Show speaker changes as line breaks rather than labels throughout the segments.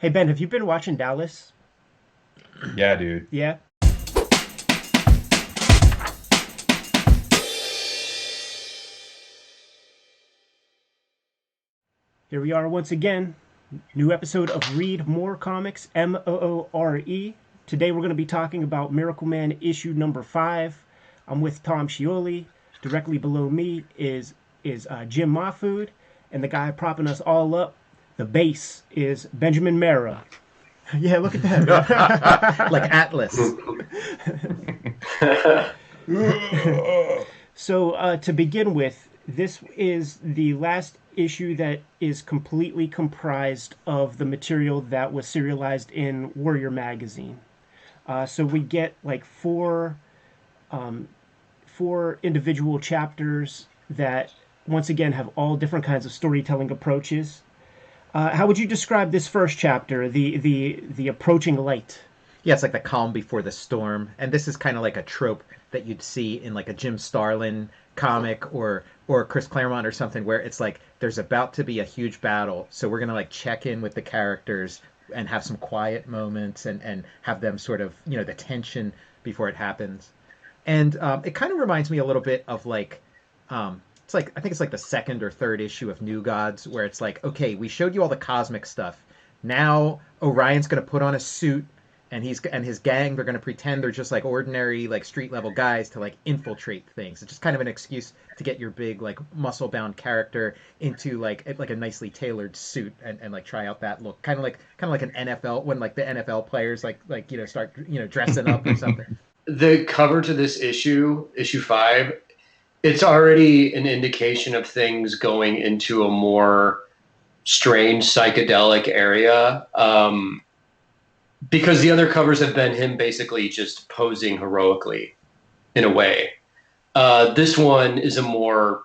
Hey Ben, have you been watching Dallas?
Yeah, dude.
Yeah. Here we are once again. New episode of Read More Comics, Moore. Today we're going to be talking about Miracleman issue number 5. I'm with Tom Scioli. Directly below me is Jim Mahfood, and the guy propping us all up, the base, is Benjamin Mara. Yeah, look at that.
Like Atlas.
So to begin with, this is the last issue that is completely comprised of the material that was serialized in Warrior magazine. So we get like four individual chapters that once again have all different kinds of storytelling approaches. How would you describe this first chapter, the approaching light?
Yeah, it's like the calm before the storm. And this is kind of like a trope that you'd see in like a Jim Starlin comic or Chris Claremont or something, where it's like there's about to be a huge battle, so we're gonna like check in with the characters and have some quiet moments and have them sort of, the tension before it happens. And it kind of reminds me a little bit of like it's like, I think it's like the second or third issue of New Gods, where it's like, okay, we showed you all the cosmic stuff. Now Orion's going to put on a suit, and his gang, they're going to pretend they're just like ordinary like street level guys to like infiltrate things. It's just kind of an excuse to get your big like muscle bound character into like a nicely tailored suit and like try out that look. Kind of like an NFL, when like the NFL players start dressing up or something.
The cover to this issue 5, it's already an indication of things going into a more strange psychedelic area. Because the other covers have been him basically just posing heroically in a way. This one is a more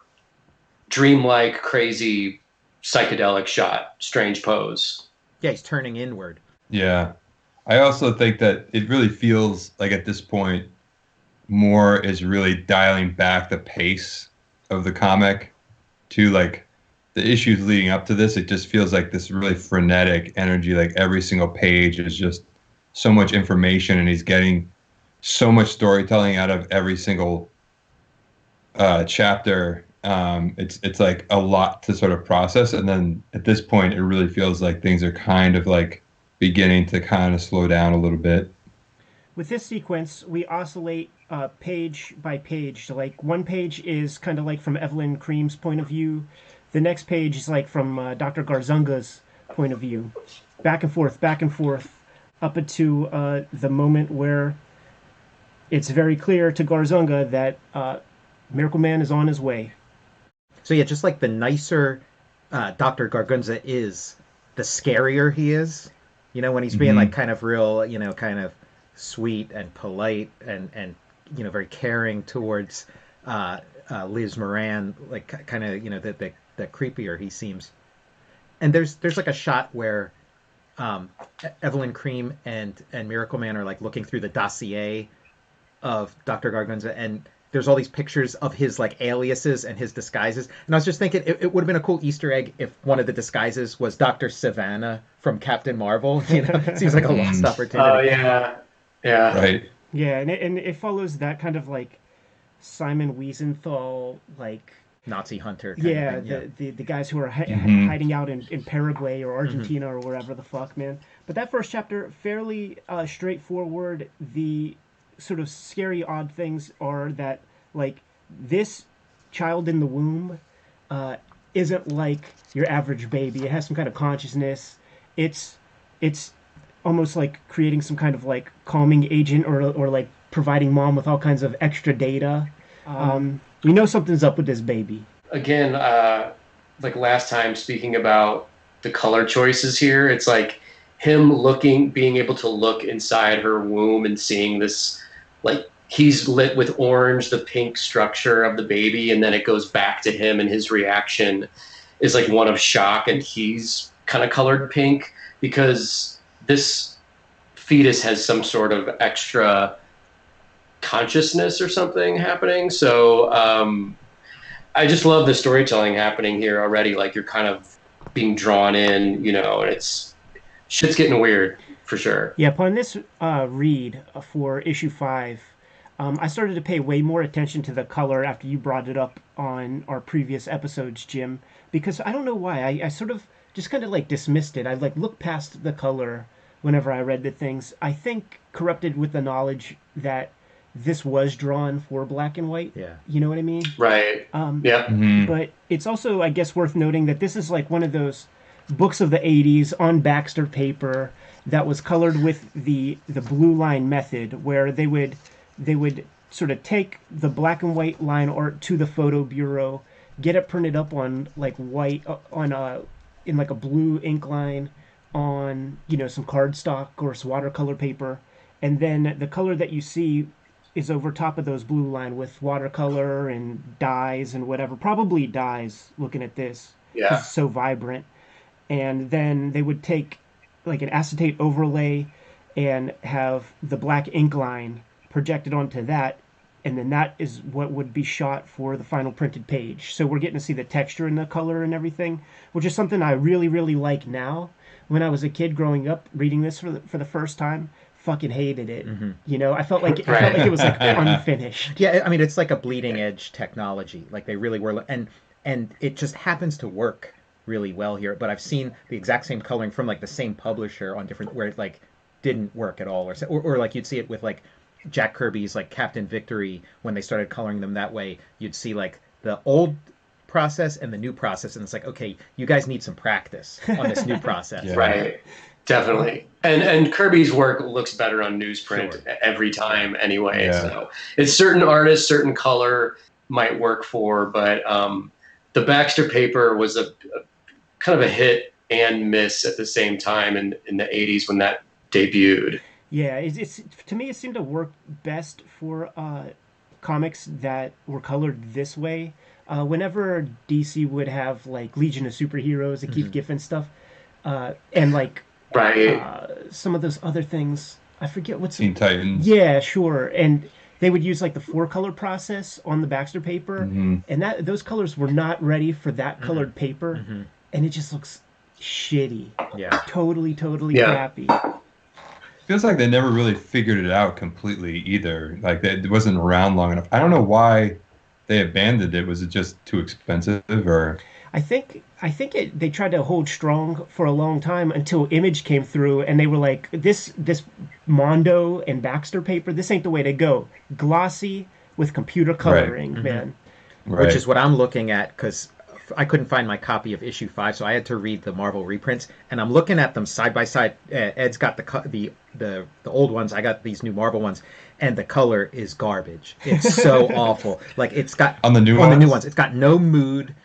dreamlike, crazy, psychedelic shot, strange pose.
Yeah, he's turning inward.
Yeah. I also think that it really feels like at this point, Moore is really dialing back the pace of the comic to like the issues leading up to this. It just feels like this really frenetic energy. Like every single page is just so much information, and he's getting so much storytelling out of every single chapter. It's like a lot to sort of process, and then at this point, it really feels like things are kind of like beginning to kind of slow down a little bit.
With this sequence, we oscillate page by page. So, like, one page is kind of like from Evelyn Cream's point of view. The next page is like from Dr. Garzunga's point of view. Back and forth, up into the moment where it's very clear to Garzunga that Miracleman is on his way.
So yeah, just like the nicer Dr. Gargunza is, the scarier he is. When he's being like kind of real, kind of sweet and polite and very caring towards Liz Moran, like kind of the creepier he seems. And there's like a shot where Evelyn Cream and Miracleman are like looking through the dossier of Dr. Gargunza, and there's all these pictures of his like aliases and his disguises. And I was just thinking it would have been a cool Easter egg if one of the disguises was Dr. Savannah from Captain Marvel. It seems like a lost opportunity.
Oh yeah. Yeah.
Right.
Yeah, and it follows that kind of like Simon Wiesenthal, like
Nazi hunter.
yeah, the guys who are hiding out in Paraguay or Argentina or wherever the fuck, man. But that first chapter, fairly straightforward. The sort of scary, odd things are that, like, this child in the womb isn't like your average baby. It has some kind of consciousness. It's almost like creating some kind of like calming agent or like providing mom with all kinds of extra data. We know something's up with this baby.
Again, like last time, speaking about the color choices here, it's like him being able to look inside her womb and seeing this, like he's lit with orange, the pink structure of the baby, and then it goes back to him, and his reaction is like one of shock, and he's kind of colored pink because this fetus has some sort of extra consciousness or something happening. So I just love the storytelling happening here already. Like you're kind of being drawn in, and it's shit's getting weird for sure.
Yeah, upon this read for issue 5, I started to pay way more attention to the color after you brought it up on our previous episodes, Jim, because I don't know why. I sort of just kind of like dismissed it. I like looked past the color whenever I read the things. I think corrupted with the knowledge that this was drawn for black and white.
Yeah.
You know what I mean?
Right. Yeah.
But it's also, I guess, worth noting that this is like one of those books of the 80s on Baxter paper that was colored with the blue line method, where they would sort of take the black and white line art to the photo bureau, get it printed up on like white in like a blue ink line on, you know, some cardstock or some watercolor paper, and then the color that you see is over top of those blue line with watercolor and dyes and whatever, probably dyes looking at this.
Yeah.
It's so vibrant. And then they would take like an acetate overlay and have the black ink line projected onto that, and then that is what would be shot for the final printed page. So we're getting to see the texture and the color and everything, which is something I really, really like now. When I was a kid growing up reading this for the first time, fucking hated it. You know, I felt like it was like unfinished.
Yeah, I mean, it's like a bleeding edge technology. Like they really were, and it just happens to work really well here. But I've seen the exact same coloring from like the same publisher on different, where it like didn't work at all, or like you'd see it with like Jack Kirby's like Captain Victory. When they started coloring them that way, you'd see like the old process and the new process, and it's like, okay, you guys need some practice on this new process.
Yeah.
Right. Definitely. And Kirby's work looks better on newsprint
Sure.
every time anyway.
Yeah.
So it's certain artists, certain color might work for, but the Baxter paper was a kind of a hit and miss at the same time in the 80s when that debuted.
Yeah, it's to me it seemed to work best for comics that were colored this way. Whenever DC would have like Legion of Superheroes, the Keith Giffen stuff, and like
Right.
some of those other things, I forget what's.
Teen Titans.
Yeah, sure, and they would use like the 4-color process on the Baxter paper, and those colors were not ready for that colored paper, and it just looks shitty.
Yeah.
Totally
Yeah.
crappy.
Feels like they never really figured it out completely either. Like it wasn't around long enough. I don't know why they abandoned it. Was it just too expensive, or?
I think they tried to hold strong for a long time until Image came through, and they were like, this Mondo and Baxter paper, this ain't the way to go. Glossy with computer coloring, man.
Right.
Which is what I'm looking at, because I couldn't find my copy of issue 5, so I had to read the Marvel reprints, and I'm looking at them side by side. Ed's got the old ones, I got these new Marvel ones, and the color is garbage. It's so awful. Like it's got
on the new
ones, it's got no mood.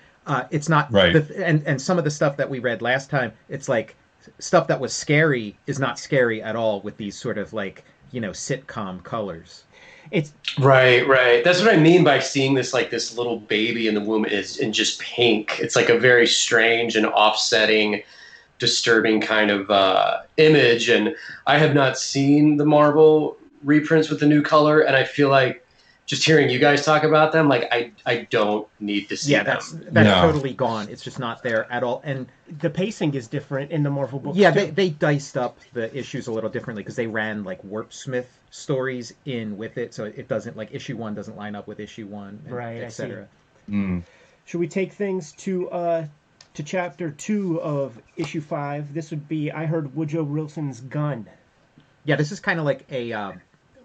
It's not
right.
And some of the stuff that we read last time, it's like stuff that was scary is not scary at all with these sort of like, you know, sitcom colors.
It's
Right. That's what I mean by seeing this, like this little baby in the womb is in just pink. It's like a very strange and offsetting, disturbing kind of image. And I have not seen the Marvel reprints with the new color, and I feel like just hearing you guys talk about them, like I don't need to see them.
That's
No.
totally gone. It's just not there at all. And
the pacing is different in the Marvel books.
yeah,
too.
they diced up the issues a little differently because they ran like Warpsmith stories in with it, so it doesn't, like issue 1 doesn't line up with issue 1, and
Right, I
etc.
Should we take things to chapter 2 of issue 5? This would be I Heard Woodrow Wilson's Gun.
Yeah, this is kind of like a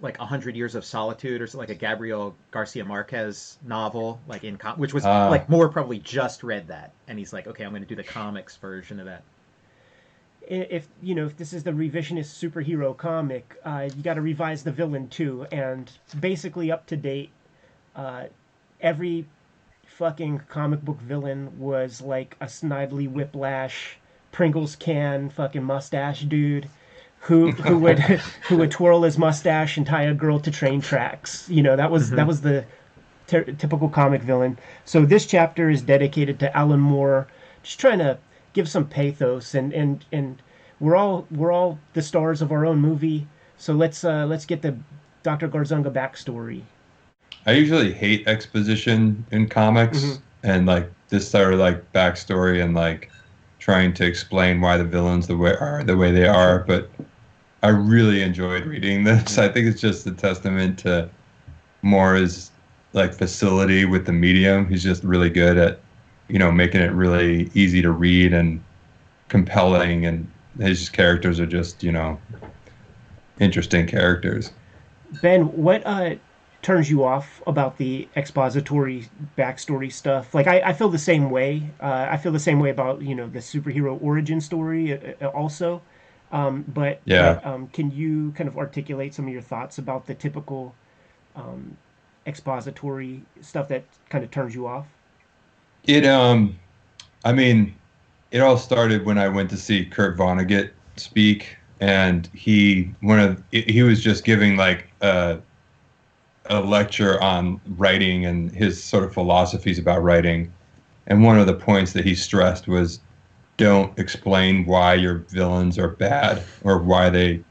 like 100 Years of Solitude, or like a Gabriel Garcia Marquez novel, like which was like Moore probably just read that, and he's like, okay, I'm going to do the comics version of that.
If this is the revisionist superhero comic, you got to revise the villain too, and basically up to date. Every fucking comic book villain was like a Snidely Whiplash, Pringles can fucking mustache dude. Who would twirl his mustache and tie a girl to train tracks? You know, that was the typical comic villain. So this chapter is dedicated to Alan Moore, just trying to give some pathos, and we're all the stars of our own movie. So let's get the Dr. Gargunza backstory.
I usually hate exposition in comics, and like this sort of like backstory and like trying to explain why the villains the way they are. But I really enjoyed reading this. I think it's just a testament to Moore's like facility with the medium. He's just really good at, making it really easy to read and compelling, and his characters are just, interesting characters.
Ben, what turns you off about the expository backstory stuff? Like, I feel the same way. I feel the same way about, the superhero origin story also. But
Yeah.
can you kind of articulate some of your thoughts about the typical expository stuff that kind of turns you off?
I mean, it all started when I went to see Kurt Vonnegut speak, and he was just giving like a lecture on writing and his sort of philosophies about writing. And one of the points that he stressed was, don't explain why your villains are bad or why they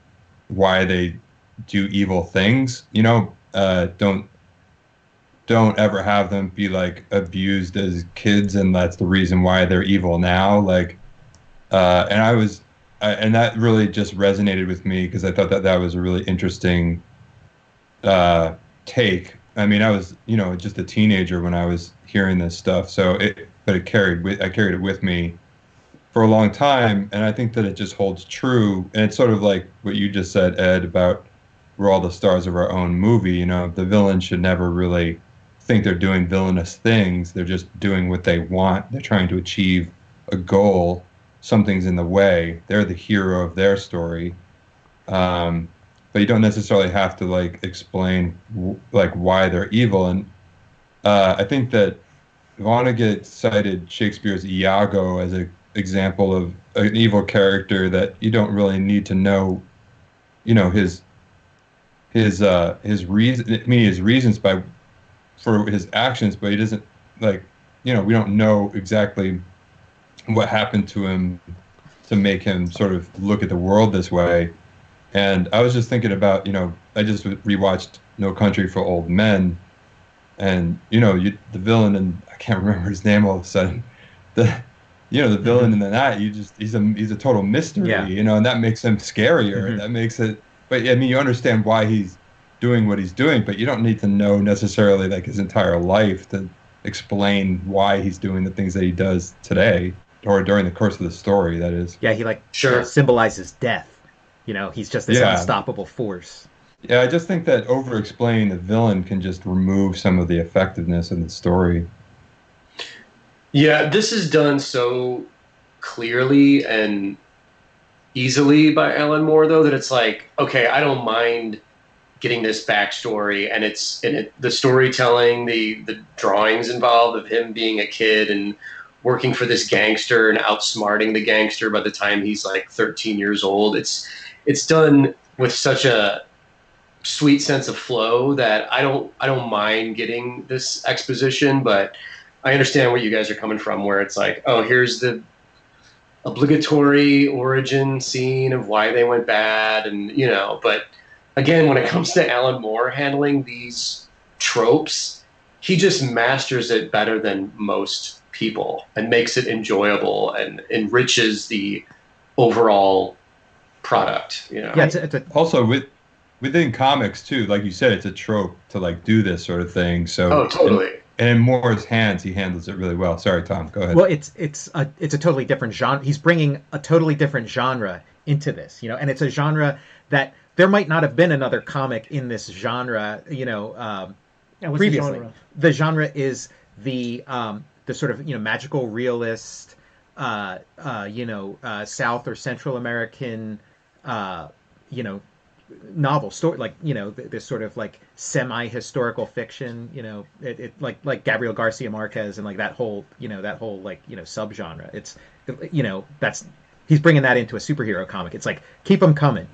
do evil things. Don't ever have them be like abused as kids, and that's the reason why they're evil now. Like, and that really just resonated with me because I thought that was a really interesting take. I mean, I was, just a teenager when I was hearing this stuff. I carried it with me for a long time, and I think that it just holds true. And it's sort of like what you just said, Ed, about we're all the stars of our own movie. The villain should never really think they're doing villainous things. They're just doing what they want. They're trying to achieve a goal. Something's in the way. They're the hero of their story. But you don't necessarily have to like explain like why they're evil. And I think that Vonnegut cited Shakespeare's Iago as an example of an evil character that you don't really need to know, his reasons for his actions, but he doesn't like, we don't know exactly what happened to him to make him sort of look at the world this way. And I was just thinking about, I just rewatched No Country for Old Men, and the villain, and I can't remember his name all of a sudden. The villain in that he's a total mystery,
Yeah.
And that makes him scarier.
Mm-hmm.
That makes it. But I mean, you understand why he's doing what he's doing, but you don't need to know necessarily like his entire life to explain why he's doing the things that he does today or during the course of the story. That is.
Yeah, he
Sure.
symbolizes death. He's just this unstoppable force.
Yeah, I just think that over-explaining the villain can just remove some of the effectiveness of the story.
Yeah, this is done so clearly and easily by Alan Moore, though, that it's like, okay, I don't mind getting this backstory, and the storytelling, the drawings involved of him being a kid and working for this gangster and outsmarting the gangster by the time he's like 13 years old. It's done with such a sweet sense of flow that I don't mind getting this exposition, but I understand where you guys are coming from, where it's like, oh, here's the obligatory origin scene of why they went bad, and but again, when it comes to Alan Moore handling these tropes, he just masters it better than most people and makes it enjoyable and enriches the overall product.
Yeah,
Also within comics too, like you said, it's a trope to like do this sort of thing. So
totally.
And in Moore's hands, he handles it really well. Sorry, Tom, go ahead.
Well, it's a totally different genre. He's bringing a totally different genre into this, and it's a genre that there might not have been another comic in this genre, previously. The genre is the sort of magical realist, South or Central American, novel story, like this sort of like semi-historical fiction, it like Gabriel Garcia Marquez and like that whole subgenre. It's that's he's bringing that into a superhero comic. It's like, keep them coming,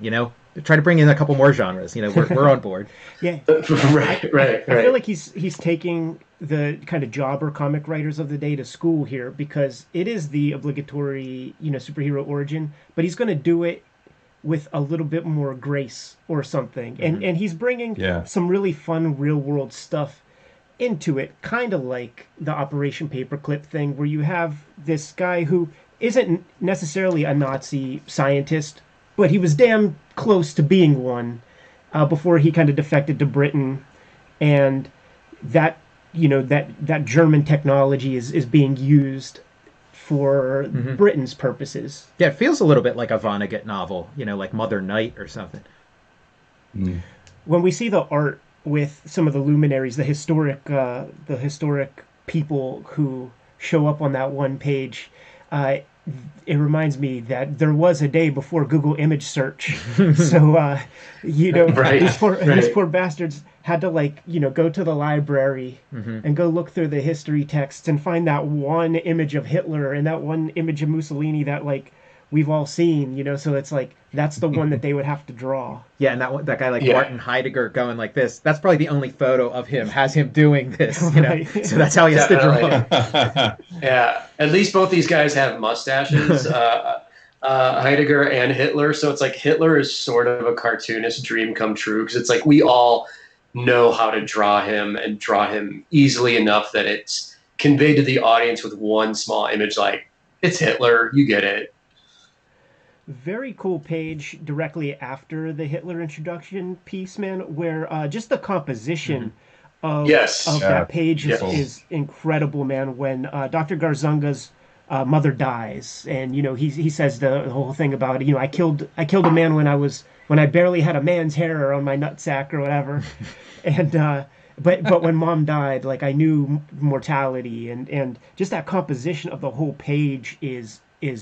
try to bring in a couple more genres. We're on board.
Yeah,
right.
I feel like he's taking the kind of jobber comic writers of the day to school here, because it is the obligatory superhero origin, but he's going to do it with a little bit more grace or something.
Mm-hmm.
And he's bringing some really fun real world stuff into it, kind of like the Operation Paperclip thing, where you have this guy who isn't necessarily a Nazi scientist, but he was damn close to being one before he kind of defected to Britain, and that that German technology is being used for Britain's purposes.
Yeah, it feels a little bit like a Vonnegut novel, like Mother Night or something.
When we see the art with some of the luminaries, the historic people who show up on that one page, it reminds me that there was a day before Google image search. So, right. These poor bastards had to go to the library and go look through the history texts and find that one image of Hitler and that one image of Mussolini that we've all seen, so it's that's the one that they would have to draw.
Yeah, and that guy Martin Heidegger going like this, that's probably the only photo of him, has him doing this, Right. So that's how he has to draw.
Yeah, at least both these guys have mustaches, Heidegger and Hitler, so it's Hitler is sort of a cartoonist dream come true, because it's we all know how to draw him and draw him easily enough that it's conveyed to the audience with one small image, it's Hitler, you get it.
Very cool page directly after the Hitler introduction piece, man, where just the composition of that page is incredible, man. When Dr. Gargunza's mother dies, and he says the whole thing about I killed a man when I barely had a man's hair on my nutsack or whatever, and but when mom died, I knew mortality, and just that composition of the whole page is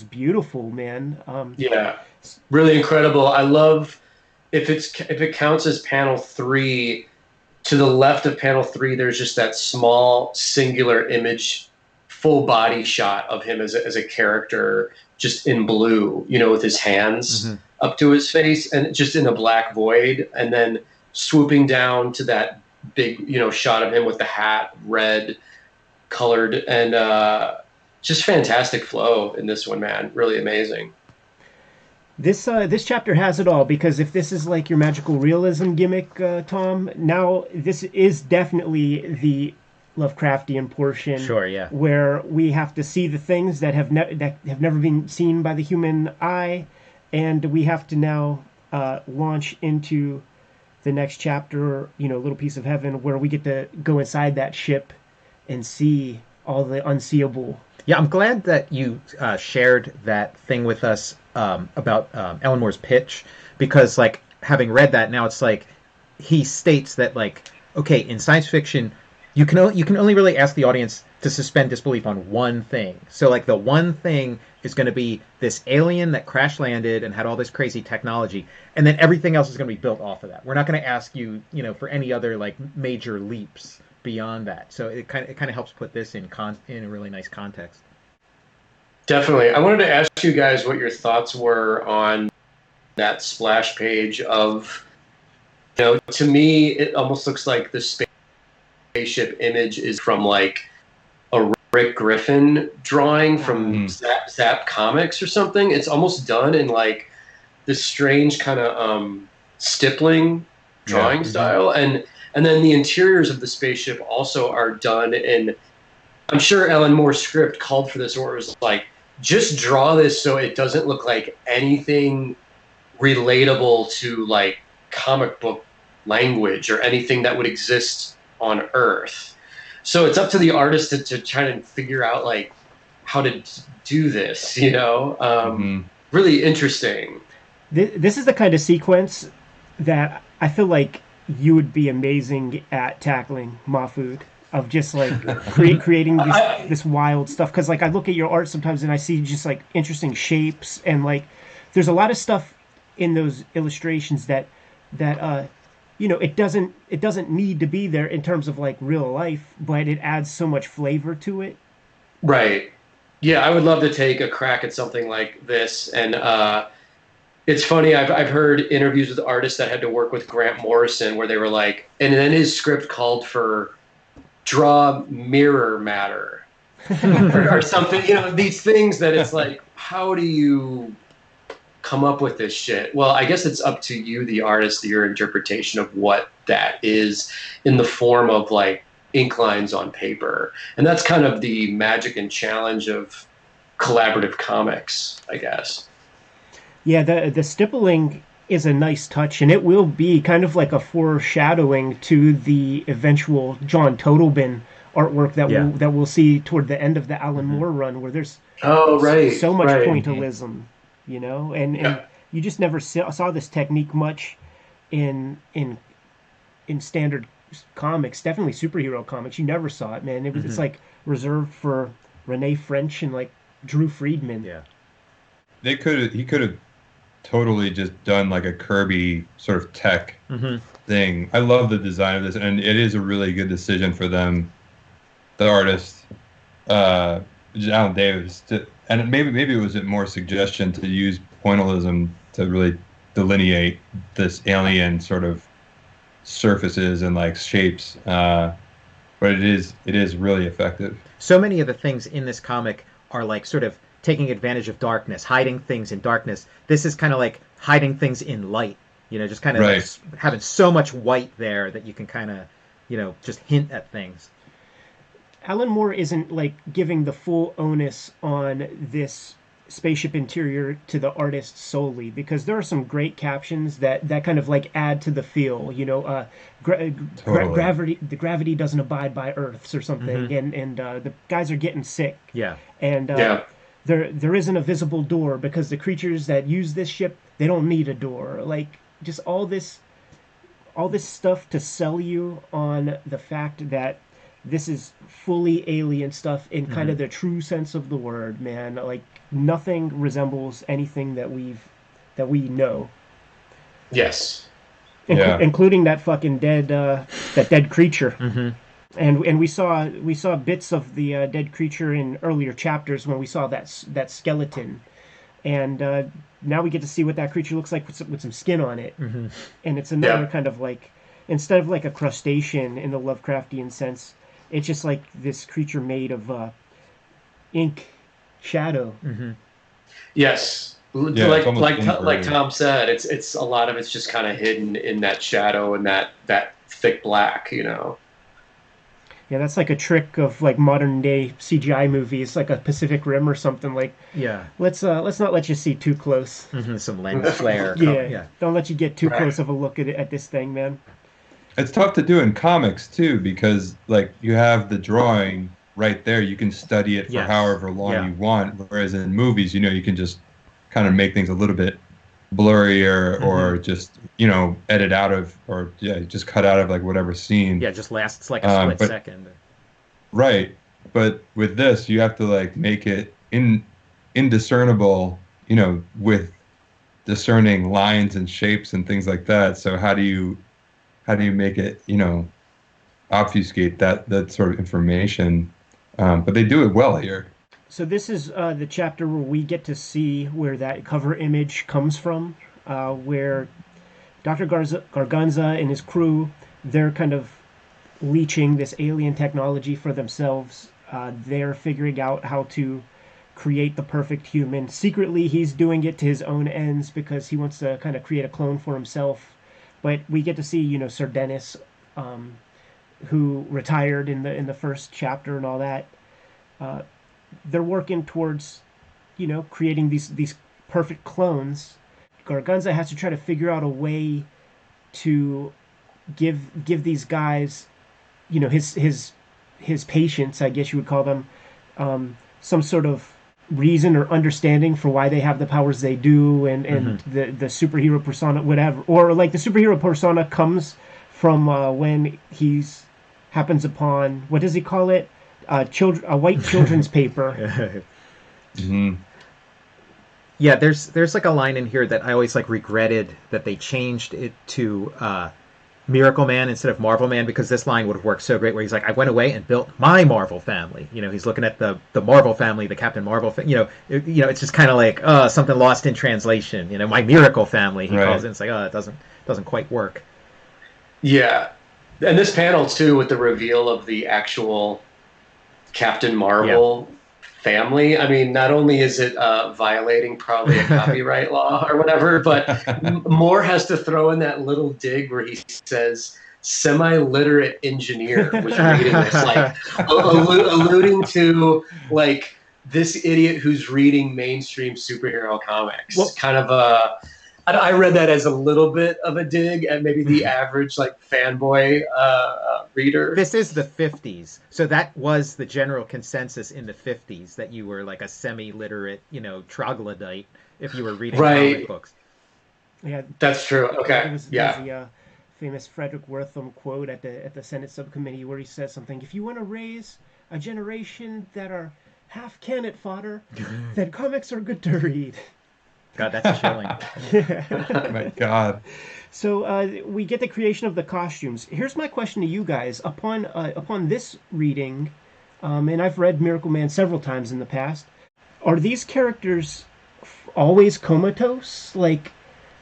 beautiful, man.
Really incredible. I love if it counts as panel 3, to the left of panel 3 there's just that small singular image, full body shot of him as a character, just in blue, with his hands up to his face and just in a black void, and then swooping down to that big shot of him with the hat, red colored, and just fantastic flow in this one, man. Really amazing.
This chapter has it all, because if this is your magical realism gimmick, Tom, now this is definitely the Lovecraftian portion.
Sure, yeah.
Where we have to see the things that have never been seen by the human eye, and we have to now launch into the next chapter, Little Piece of Heaven, where we get to go inside that ship and see all the unseeable.
Yeah, I'm glad that you shared that thing with us about Alan Moore's pitch, because having read that now, it's he states that okay, in science fiction you can only really ask the audience to suspend disbelief on one thing. So the one thing is going to be this alien that crash landed and had all this crazy technology, and then everything else is going to be built off of that. We're not going to ask you for any other major leaps beyond that. So it kind of helps put this in a really nice context.
Definitely. I wanted to ask you guys what your thoughts were on that splash page of, to me, it almost looks like the spaceship image is from a Rick Griffin drawing from Zap Comics or something. It's almost done in this strange kind of stippling drawing style. And then the interiors of the spaceship also are done in, I'm sure Alan Moore's script called for this, or it was just draw this so it doesn't look like anything relatable to comic book language or anything that would exist on Earth. So it's up to the artist to try and figure out how to do this, Really interesting.
This is the kind of sequence that I feel you would be amazing at tackling, Mahfood, of just creating this wild stuff, because I look at your art sometimes and I see just interesting shapes, and there's a lot of stuff in those illustrations that it doesn't need to be there in terms of real life, but it adds so much flavor to it.
Right. Yeah, I would love to take a crack at something like this, and it's funny, I've heard interviews with artists that had to work with Grant Morrison where they were and then his script called for draw mirror matter or something, these things that it's how do you come up with this shit? Well, I guess it's up to you, the artist, your interpretation of what that is in the form of ink lines on paper. And that's kind of the magic and challenge of collaborative comics, I guess.
Yeah, the stippling is a nice touch, and it will be kind of like a foreshadowing to the eventual John Totalbin artwork that we'll see toward the end of the Alan Moore run, where there's so much pointillism, you know, and you just never saw this technique much in standard comics, definitely superhero comics. You never saw it, man. It's like reserved for Renee French and like Drew Friedman.
Yeah,
he could have totally just done like a Kirby sort of tech thing. I love the design of this, and it is a really good decision for them, the artist, Alan Davis, and maybe it was a more suggestion to use pointillism to really delineate this alien sort of surfaces and like shapes, but it is really effective.
So many of the things in this comic are like sort of taking advantage of darkness, hiding things in darkness. This is kind of like hiding things in light, you know, just kind of like having so much white there that you can kind of, you know, just hint at things.
Alan Moore isn't like giving the full onus on this spaceship interior to the artist solely, because there are some great captions that kind of like add to the feel, you know, gravity doesn't abide by Earths or something, and the guys are getting sick, and there isn't a visible door because the creatures that use this ship, they don't need a door. Like, just all this stuff to sell you on the fact that this is fully alien stuff in kind of the true sense of the word, man. Like, nothing resembles anything that we know.
Yes.
Including that fucking dead creature. And we saw bits of the dead creature in earlier chapters when we saw that skeleton, and now we get to see what that creature looks like with some skin on it, and it's another kind of like, instead of like a crustacean in the Lovecraftian sense, it's just like this creature made of ink shadow.
Yes, like Tom said, it's a lot of it's just kind of hidden in that shadow and that thick black, you know.
Yeah, that's like a trick of like modern day CGI movies, like a Pacific Rim or something. Like, let's not let you see too close.
Some lens flare.
Don't let you get too close of a look at this thing, man.
It's tough to do in comics too, because like you have the drawing right there, you can study it for however long you want. Whereas in movies, you know, you can just kind of make things a little bit blurrier or just, you know, edit out of, or just cut out of like whatever scene.
Yeah, just lasts like a split second.
Right. But with this, you have to like make it indiscernible, you know, with discerning lines and shapes and things like that. So how do you make it, you know, obfuscate that sort of information? But they do it well here.
So this is the chapter where we get to see where that cover image comes from, where Dr. Gargunza and his crew, they're kind of leeching this alien technology for themselves. They're figuring out how to create the perfect human. Secretly, he's doing it to his own ends because he wants to kind of create a clone for himself. But we get to see, you know, Sir Dennis, who retired in the first chapter and all that. They're working towards, you know, creating these perfect clones. Gargunza has to try to figure out a way to give these guys, you know, his patients, I guess you would call them, some sort of reason or understanding for why they have the powers they do, and the superhero persona, whatever, or like the superhero persona comes from when he's happens upon, what does he call it? A white children's paper.
Yeah, there's like a line in here that I always like regretted that they changed it to Miracleman instead of Marvel Man, because this line would have worked so great, where he's like, I went away and built my Marvel family. You know, he's looking at the Marvel family, the Captain Marvel you know, it's just kind of like something lost in translation. You know, my Miracle family, he calls it. It's like, it doesn't quite work.
Yeah, and this panel too, with the reveal of the actual Captain Marvel family. I mean, not only is it violating probably a copyright law or whatever, but Moore has to throw in that little dig where he says semi-literate engineer was reading this, like alluding to like this idiot who's reading mainstream superhero comics.
Well,
kind of a, I read that as a little bit of a dig at maybe the average like fanboy reader.
This is the 50s, so that was the general consensus in the 50s, that you were like a semi-literate, troglodyte if you were reading comic books.
Yeah,
that's true. Okay,
there's the famous Frederick Wertham quote at the Senate subcommittee where he says something: "If you want to raise a generation that are half canned fodder, then comics are good to read."
God, that's chilling.
Oh my God.
So we get the creation of the costumes. Here's my question to you guys: upon this reading, and I've read Miracleman several times in the past, are these characters always comatose? Like,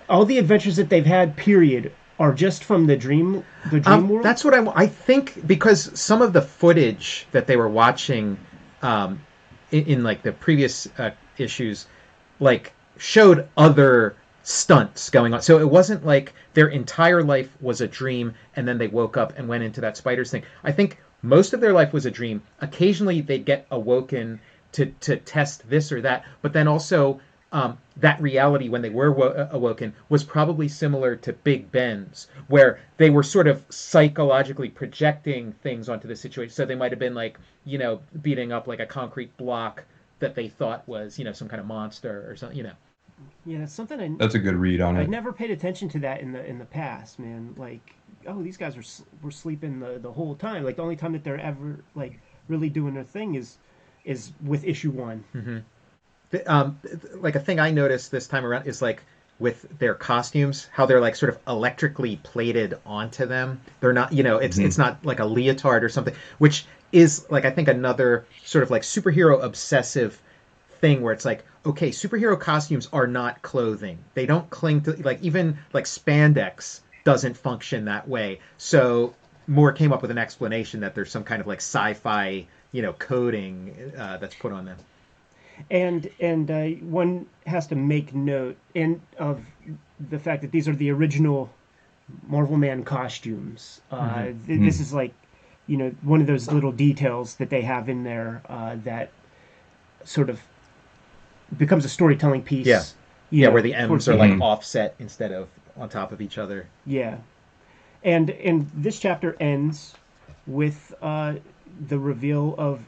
all the adventures that they've had, period, are just from the dream world?
That's what I think, because some of the footage that they were watching in like the previous issues, like, showed other stunts going on. So it wasn't like their entire life was a dream and then they woke up and went into that spiders thing. I think most of their life was a dream. Occasionally they'd get awoken to test this or that, but then also that reality when they were awoken was probably similar to Big Ben's, where they were sort of psychologically projecting things onto the situation. So they might have been like, beating up like a concrete block that they thought was, some kind of monster or something,
Yeah, that's something
That's a good read on it.
I never paid attention to that in the past, man. Like, oh, these guys were sleeping the whole time. Like, the only time that they're ever like really doing their thing is with issue 1.
Mm-hmm. Like, a thing I noticed this time around is like with their costumes, how they're like sort of electrically plated onto them. They're not, it's not like a leotard or something, which is like, I think, another sort of like superhero obsessive thing where it's like, okay, superhero costumes are not clothing. They don't cling to, like, even like spandex doesn't function that way. So Moore came up with an explanation that there's some kind of like sci-fi, coating that's put on them.
And one has to make note of the fact that these are the original Marvelman costumes. This is like, one of those little details that they have in there that sort of becomes a storytelling piece.
Yeah, where the M's are like offset instead of on top of each other.
Yeah. And this chapter ends with the reveal of,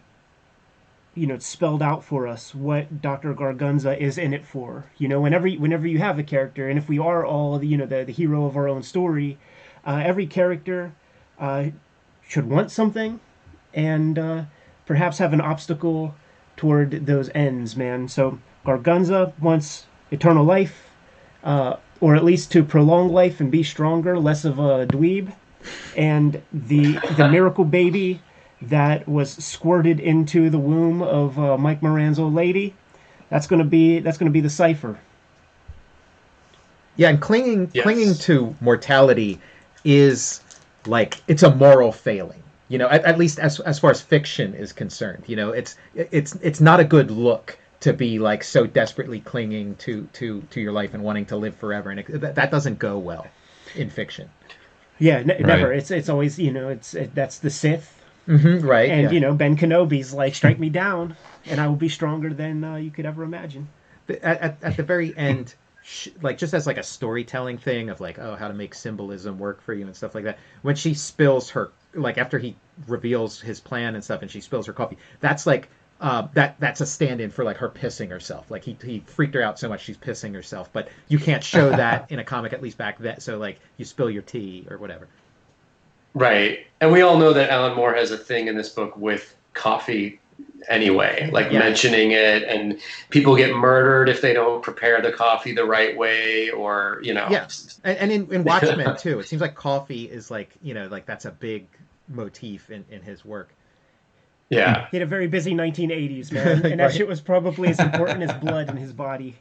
it's spelled out for us what Dr. Gargunza is in it for. Whenever you have a character, and if we are all the hero of our own story, every character should want something, and perhaps have an obstacle toward those ends, man. So Gargunza wants eternal life, or at least to prolong life and be stronger, less of a dweeb. And the miracle baby that was squirted into the womb of Mike Moran's old lady, that's gonna be the cipher.
Yeah, and clinging to mortality is like, it's a moral failing. At least as far as fiction is concerned. It's not a good look to be like so desperately clinging to your life and wanting to live forever, and that doesn't go well in fiction.
Yeah, never. It's always that's the Sith.
Mm-hmm, right.
And Ben Kenobi's like, strike me down, and I will be stronger than you could ever imagine.
At the very end, like, just as like a storytelling thing of like, oh, how to make symbolism work for you and stuff like that. When she spills her, like, after he reveals his plan and stuff, and she spills her coffee, that's like that's a stand-in for like her pissing herself. Like, he freaked her out so much she's pissing herself, but you can't show that in a comic, at least back then. So like, you spill your tea or whatever.
Right. And we all know that Alan Moore has a thing in this book with coffee anyway, like mentioning it, and people get murdered if they don't prepare the coffee the right way, or,
Yeah. And in Watchmen too, it seems like coffee is like, like that's a big motif in his work.
Yeah.
He had a very busy 1980s, man. And that shit was probably as important as blood in his body.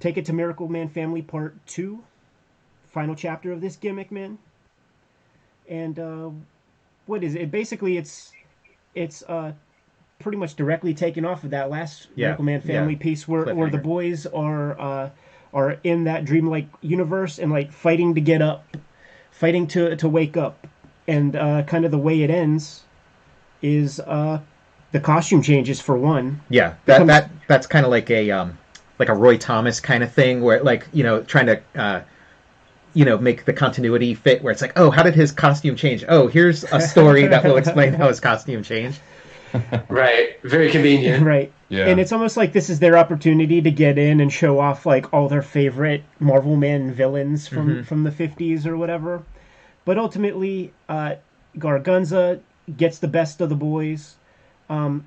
Take it to Miracleman Family Part 2. Final chapter of this gimmick, man. And what is it? Basically, it's pretty much directly taken off of that last Miracleman Family piece where the boys are in that dreamlike universe and like fighting to get up, fighting to wake up. And kind of the way it ends is the the costume changes for one.
Yeah, that's kind of like a Roy Thomas kind of thing, where like trying to make the continuity fit, where it's like, oh, how did his costume change? Oh, here's a story that will explain how his costume changed.
Right, very convenient.
Right.
Yeah.
And it's almost like this is their opportunity to get in and show off like all their favorite Marvel Man villains from the 50s or whatever. But ultimately, Gargunza gets the best of the boys.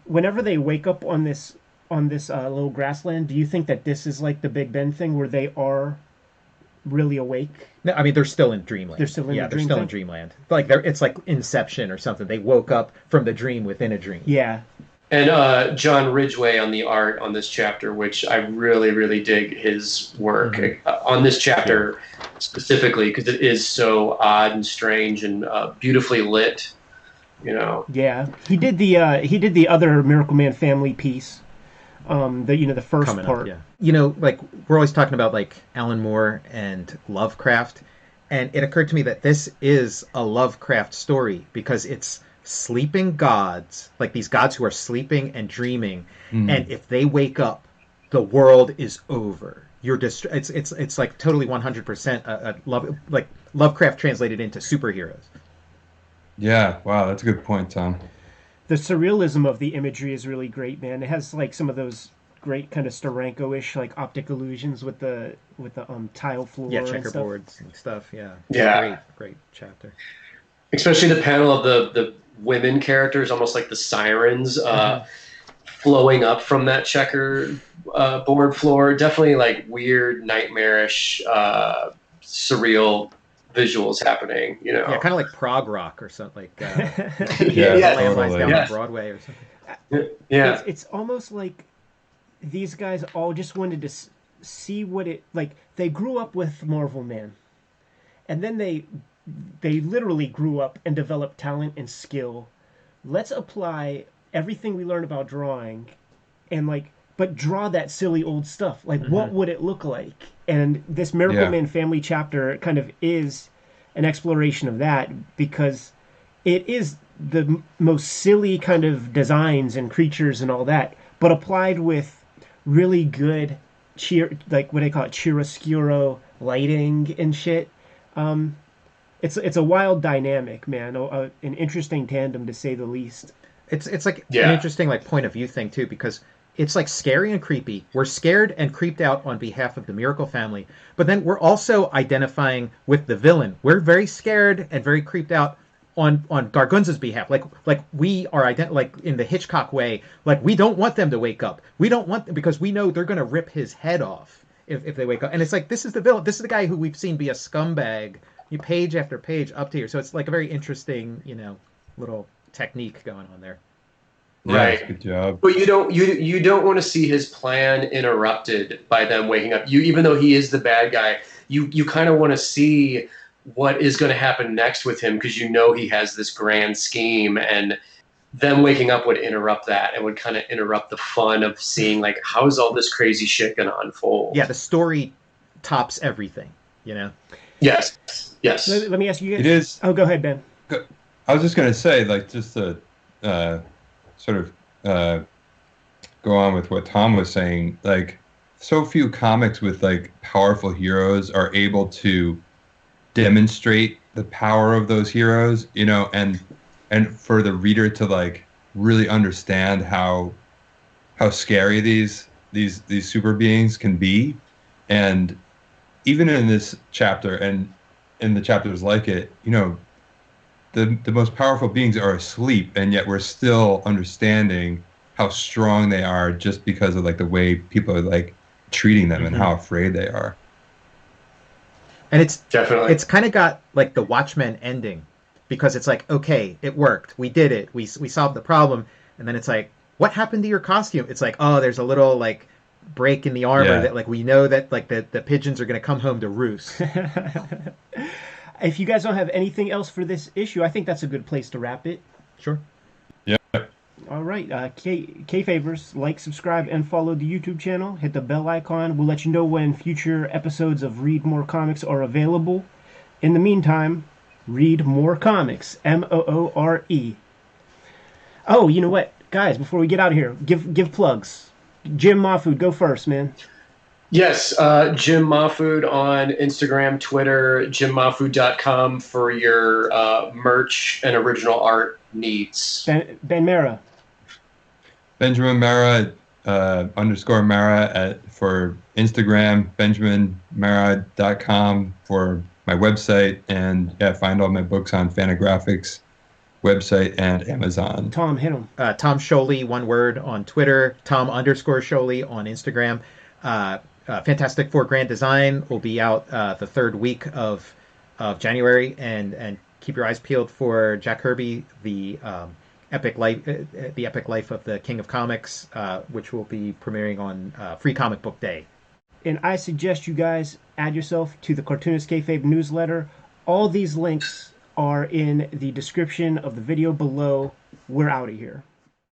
Whenever they wake up on this little grassland, do you think that this is like the Big Ben thing where they are really awake?
No, I mean they're still in dreamland.
They're still in
dreamland. Like it's like Inception or something. They woke up from the dream within a dream.
Yeah.
And John Ridgway on the art on this chapter, which I really, really dig his work on this chapter specifically because it is so odd and strange and beautifully lit.
Yeah, he did the other Miracleman family piece. The first
Coming
part.
Up, yeah. Like we're always talking about like Alan Moore and Lovecraft, and it occurred to me that this is a Lovecraft story because it's sleeping gods, like these gods who are sleeping and dreaming, and if they wake up, the world is over. It's like totally 100% Lovecraft translated into superheroes.
Yeah, wow, that's a good point, Tom.
The surrealism of the imagery is really great, man. It has like some of those great kind of Steranko-ish like optic illusions with the tile floor,
checkerboards and stuff. Great chapter.
Especially the panel of the women characters, almost like the sirens flowing up from that checker board floor. Definitely like weird, nightmarish, surreal visuals happening.
Yeah, kind of like prog rock or something. Like
totally.
Down on Broadway or something.
Yeah,
it's almost like these guys all just wanted to see what it like. They grew up with Marvel Man, and then they literally grew up and developed talent and skill. Let's apply everything we learned about drawing and but draw that silly old stuff. Like, what would it look like? And this Miracleman family chapter kind of is an exploration of that because it is the most silly kind of designs and creatures and all that, but applied with really good what do they call it? Chiaroscuro lighting and shit. It's a wild dynamic, man. An interesting tandem to say the least.
It's like an interesting point of view thing too, because it's like scary and creepy. We're scared and creeped out on behalf of the Miracle family, but then we're also identifying with the villain. We're very scared and very creeped out on Gargunza's behalf. Like we are like in the Hitchcock way. Like we don't want them to wake up. We don't want them because we know they're going to rip his head off if they wake up. And it's like this is the villain. This is the guy who we've seen be a scumbag, page after page up to here. So it's like a very interesting, little technique going on there.
Right.
Good job.
But you don't want to see his plan interrupted by them waking up. Even though he is the bad guy, you kind of want to see what is going to happen next with him because he has this grand scheme, and them waking up would interrupt that and would kind of interrupt the fun of seeing how is all this crazy shit going to unfold.
Yeah, the story tops everything,
Yes.
Let me ask you guys.
It is.
Oh, go ahead, Ben.
I was just going to say, just to sort of go on with what Tom was saying, so few comics with powerful heroes are able to demonstrate the power of those heroes, and for the reader to really understand how scary these super beings can be. And even in this chapter and in the chapters like it, the most powerful beings are asleep, and yet we're still understanding how strong they are just because of the way people are treating them and how afraid they are.
And it's
definitely
kind of got the Watchmen ending, because it's okay, it worked, we did it, we solved the problem, and then it's what happened to your costume? It's oh, there's a little break in the armor that we know that the pigeons are going to come home to roost.
If you guys don't have anything else for this issue, I think that's a good place to wrap it.
Sure.
Yeah.
All right. Kayfabers, subscribe, and follow the YouTube channel. Hit the bell icon. We'll let you know when future episodes of Read More Comics are available. In the meantime, read more comics. Moore. Oh, you know what? Guys, before we get out of here, give plugs. Jim Mahfood, go first, man.
Yes, Jim Mahfood on Instagram, Twitter, jimmahfood.com for your merch and original art needs.
Ben Mara.
Benjamin Mara _ Mara for Instagram, benjaminmara.com for my website, and find all my books on Fantagraphics website and Amazon.
Tom, hit him.
Tom Sholey, one word, on Twitter. Tom _Sholey on Instagram. Fantastic Four Grand Design will be out the third week of January, and keep your eyes peeled for Jack Kirby, the epic life of the King of Comics, which will be premiering on Free Comic Book Day.
And I suggest you guys add yourself to the Cartoonist Kayfabe newsletter. All these links are in the description of the video below. We're out of here.